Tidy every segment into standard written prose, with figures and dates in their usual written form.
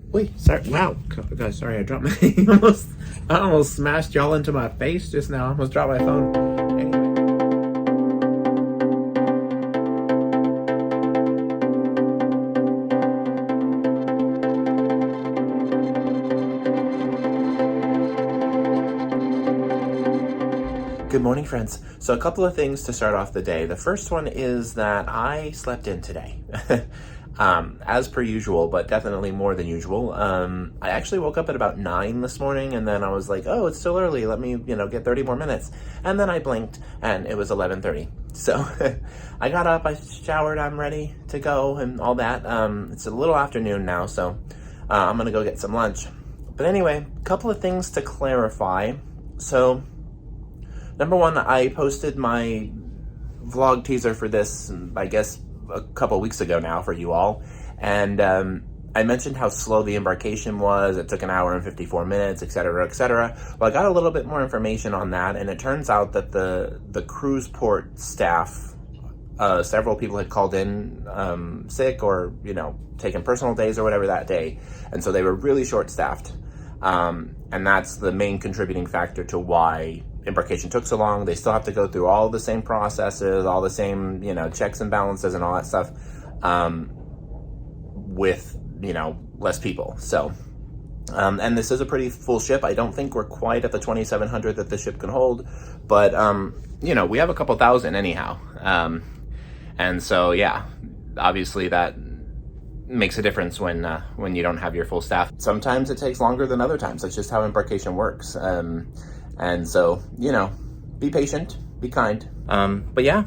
Wait, sorry. Wow, guys, sorry, I dropped my I almost smashed y'all into my face just now. I almost dropped my phone. Anyway. Good morning, friends. So a couple of things to start off the day. The first one is that I slept in today. As per usual, but definitely more than usual. I actually woke up at about 9 this morning, and then I was like, oh, it's still early. Let me, get 30 more minutes. And then I blinked, and it was 11:30. So I got up, I showered, I'm ready to go, and all that. It's a little afternoon now, so I'm going to go get some lunch. But anyway, a couple of things to clarify. So number one, I posted my vlog teaser for this, I guess, a couple weeks ago now for you all. And I mentioned how slow the embarkation was. It took an hour and 54 minutes, etc., etc. Well, I got a little bit more information on that, and it turns out that the cruise port staff, several people had called in sick or, taken personal days or whatever that day. And so they were really short-staffed. And that's the main contributing factor to why embarkation took so long. They still have to go through all the same processes, all the same, checks and balances and all that stuff, with, less people. So, and this is a pretty full ship. I don't think we're quite at the 2,700 that the ship can hold, but, we have a couple thousand anyhow. And so, yeah, obviously that makes a difference when you don't have your full staff. Sometimes it takes longer than other times. That's just how embarkation works. And so, be patient, be kind. But yeah,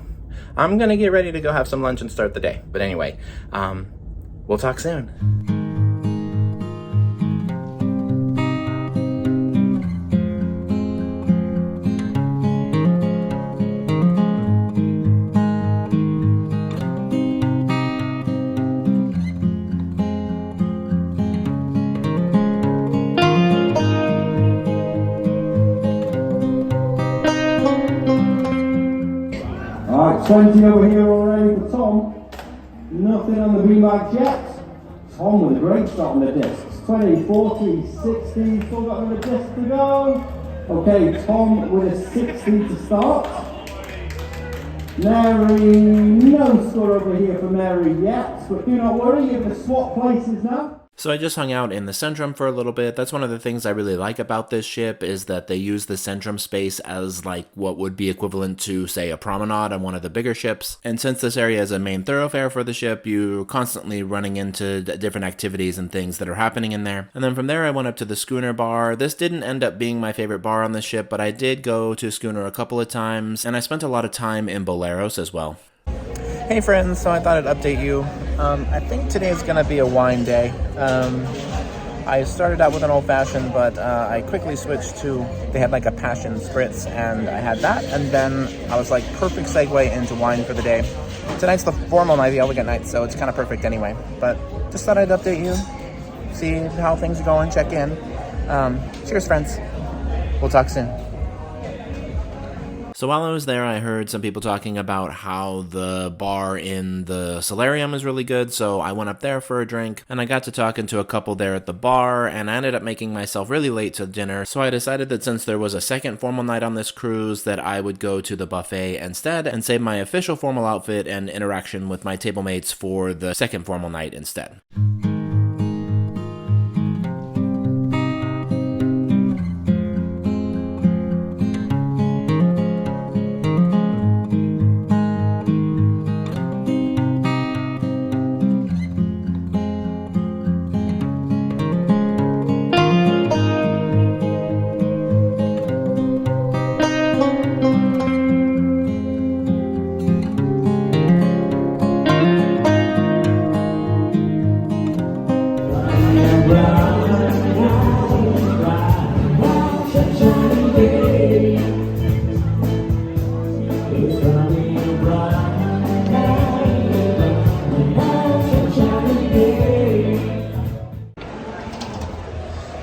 I'm gonna get ready to go have some lunch and start the day. But anyway, we'll talk soon. Alright, 20 over here already for Tom. Nothing on the beanbag yet. Tom with a great start on the discs. 20, 40, 60, still got another disc to go. Okay, Tom with a 60 to start. Mary, no score over here for Mary yet, but do not worry, you can swap places now. So I just hung out in the Centrum for a little bit. That's one of the things I really like about this ship, is that they use the Centrum space as like what would be equivalent to, say, a promenade on one of the bigger ships. And since this area is a main thoroughfare for the ship, you're constantly running into different activities and things that are happening in there. And then from there I went up to the Schooner bar. This didn't end up being my favorite bar on the ship, but I did go to Schooner a couple of times, and I spent a lot of time in Boleros as well. Hey friends, so I thought I'd update you. I think today's gonna be a wine day. I started out with an old-fashioned, but I quickly switched to, they had like a passion spritz, and I had that, and then I was like, perfect segue into wine for the day. Tonight's the formal night, the elegant night, so it's kind of perfect anyway. But just thought I'd update you, see how things are going, check in. Cheers, friends. We'll talk soon. So while I was there, I heard some people talking about how the bar in the solarium is really good, so I went up there for a drink, and I got to talking to a couple there at the bar, and I ended up making myself really late to dinner, so I decided that since there was a second formal night on this cruise, that I would go to the buffet instead, and save my official formal outfit and interaction with my table mates for the second formal night instead.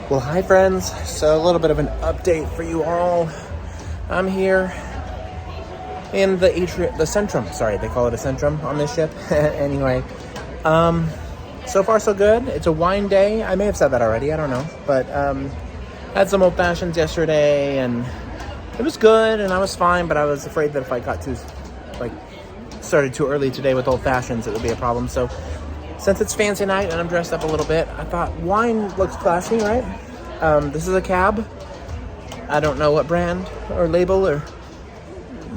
Well, hi friends. So a little bit of an update for you all. I'm here in the Centrum. Sorry, they call it a Centrum on this ship. Anyway, so far so good. It's a wine day. I may have said that already. I don't know. But had some old fashions yesterday, and it was good, and I was fine. But I was afraid that if I got started too early today with old fashions, it would be a problem. So since it's fancy night and I'm dressed up a little bit, I thought wine looks classy, right? This is a cab. I don't know what brand or label or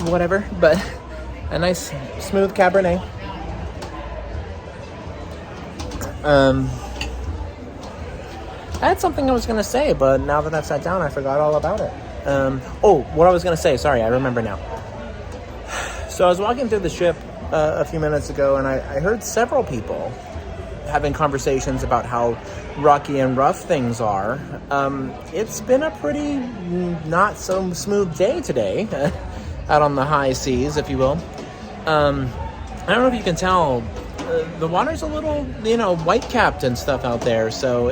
whatever, but a nice smooth Cabernet. I had something I was going to say, but now that I've sat down, I forgot all about it. What I was going to say. Sorry, I remember now. So I was walking through the ship a few minutes ago, and I heard several people having conversations about how rocky and rough things are. It's been a pretty not so smooth day today, out on the high seas, if you will. I don't know if you can tell, the water's a little, white-capped and stuff out there, so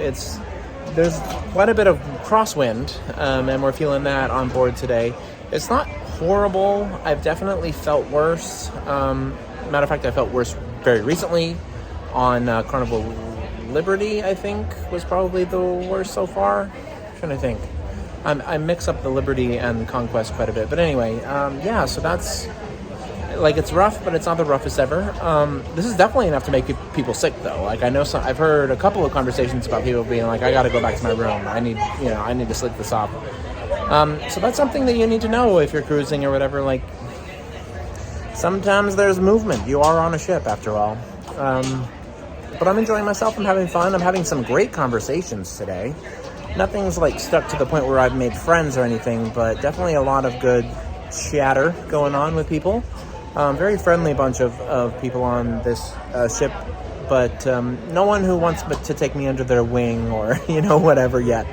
there's quite a bit of crosswind, and we're feeling that on board today. It's not horrible. I've definitely felt worse. Matter of fact, I felt worse very recently on Carnival Liberty, I think, was probably the worst so far. I'm trying to think. I mix up the Liberty and Conquest quite a bit. But anyway, so that's, it's rough, but it's not the roughest ever. This is definitely enough to make people sick, though. I know I've heard a couple of conversations about people being like, I got to go back to my room. I need to sleep this off. So that's something that you need to know if you're cruising or whatever. Sometimes there's movement. You are on a ship, after all. But I'm enjoying myself. I'm having fun. I'm having some great conversations today. Nothing's stuck to the point where I've made friends or anything, but definitely a lot of good chatter going on with people. Very friendly bunch of people on this ship, but no one who wants to take me under their wing or, whatever yet.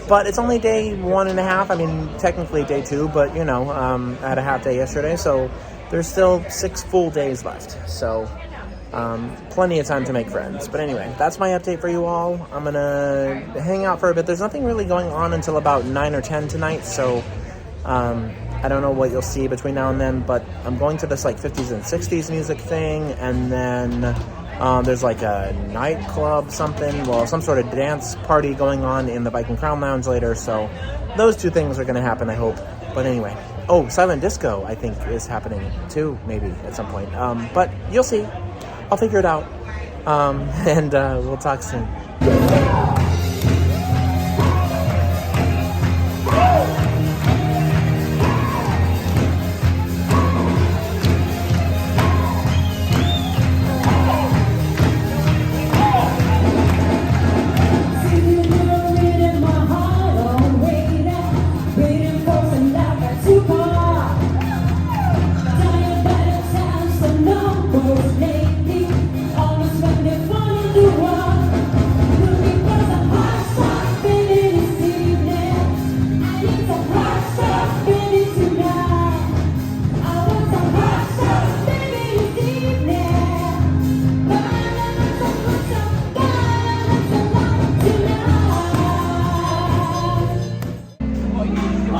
But it's only day 1.5. I mean, technically day 2, but, I had a half day yesterday, so there's still 6 full days left. So plenty of time to make friends. But anyway, that's my update for you all. I'm going to hang out for a bit. There's nothing really going on until about 9 or 10 tonight, so I don't know what you'll see between now and then, but I'm going to this 50s and 60s music thing, and then there's a nightclub, some sort of dance party going on in the Viking Crown Lounge later, so those 2 things are going to happen, I hope. But anyway, silent disco, I think, is happening too, maybe, at some point. But you'll see. I'll figure it out. And we'll talk soon.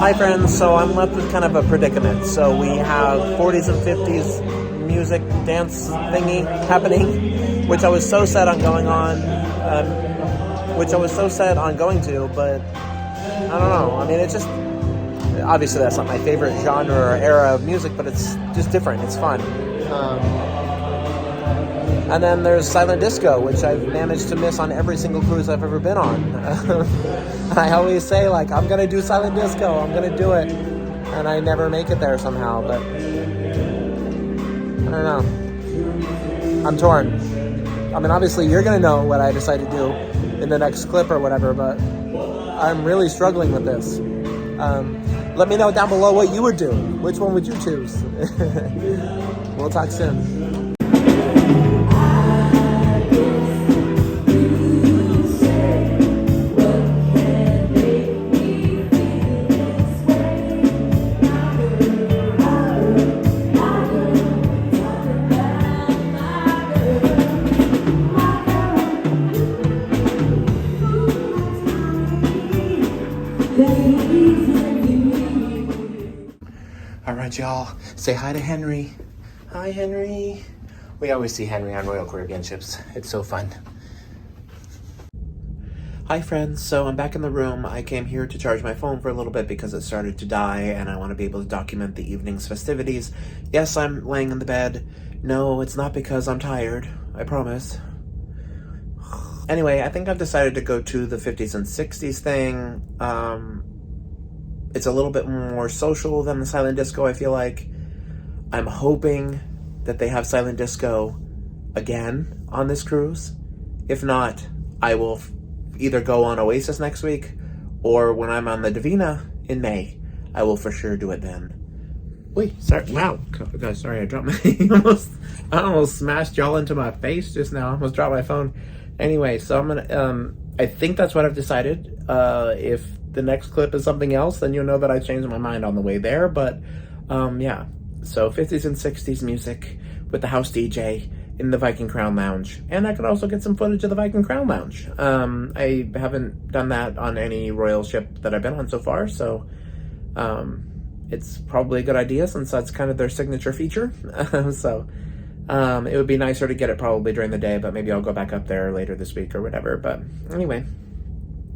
Hi friends, so I'm left with kind of a predicament. So we have 40s and 50s music dance thingy happening, which I was so set on going to, but I don't know. I mean, it's just, obviously that's not my favorite genre or era of music, but it's just different. It's fun. And then there's silent disco, which I've managed to miss on every single cruise I've ever been on. I always say, I'm going to do silent disco, I'm going to do it. And I never make it there somehow, but I don't know. I'm torn. I mean, obviously you're going to know what I decide to do in the next clip or whatever, but I'm really struggling with this. Let me know down below what you would do. Which one would you choose? We'll talk soon. All right, y'all. Say hi to Henry. Hi, Henry. We always see Henry on Royal Caribbean ships. It's so fun. Hi friends, so I'm back in the room. I came here to charge my phone for a little bit because it started to die and I want to be able to document the evening's festivities. Yes, I'm laying in the bed. No, it's not because I'm tired. I promise. Anyway, I think I've decided to go to the 50s and 60s thing. It's a little bit more social than the silent disco, I feel like. I'm hoping that they have silent disco again on this cruise. If not, I will either go on Oasis next week, or when I'm on the Divina in May, I will for sure do it then. Wait, sorry, wow, guys, sorry, I dropped my, I almost smashed y'all into my face just now. I almost dropped my phone. Anyway, so I'm gonna, I think that's what I've decided. If the next clip is something else, then you'll know that I changed my mind on the way there, but, yeah. So 50s and 60s music with the house DJ in the Viking Crown Lounge. And I could also get some footage of the Viking Crown Lounge. I haven't done that on any royal ship that I've been on so far, so it's probably a good idea since that's kind of their signature feature. So it would be nicer to get it probably during the day, but maybe I'll go back up there later this week or whatever. But anyway,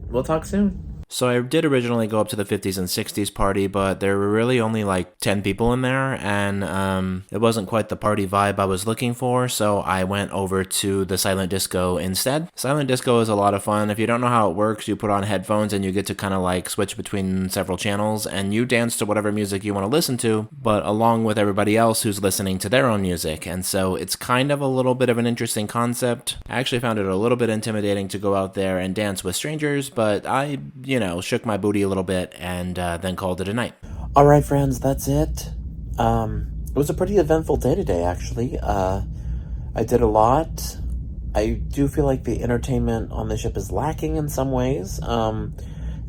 we'll talk soon. So I did originally go up to the 50s and 60s party, but there were really only like 10 people in there, and it wasn't quite the party vibe I was looking for, so I went over to the silent disco instead. Silent disco is a lot of fun. If you don't know how it works, you put on headphones and you get to kind of like switch between several channels, and you dance to whatever music you want to listen to, but along with everybody else who's listening to their own music, and so it's kind of a little bit of an interesting concept. I actually found it a little bit intimidating to go out there and dance with strangers, but I, shook my booty a little bit and then called it a night. All right, friends, that's it. It was a pretty eventful day today, actually. I did a lot. I do feel like the entertainment on the ship is lacking in some ways, and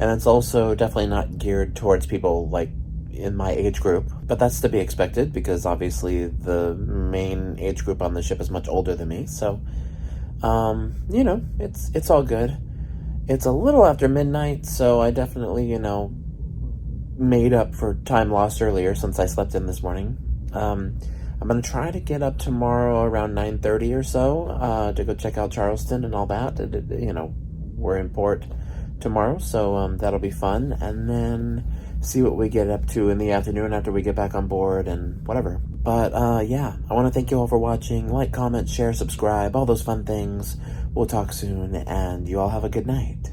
it's also definitely not geared towards people like in my age group, but that's to be expected because obviously the main age group on the ship is much older than me, so it's all good. It's a little after midnight, so I definitely, made up for time lost earlier since I slept in this morning. I'm going to try to get up tomorrow around 9:30 or so to go check out Charleston and all that. We're in port tomorrow, so that'll be fun. And then see what we get up to in the afternoon after we get back on board and whatever. But, yeah, I want to thank you all for watching. Like, comment, share, subscribe, all those fun things. We'll talk soon, and you all have a good night.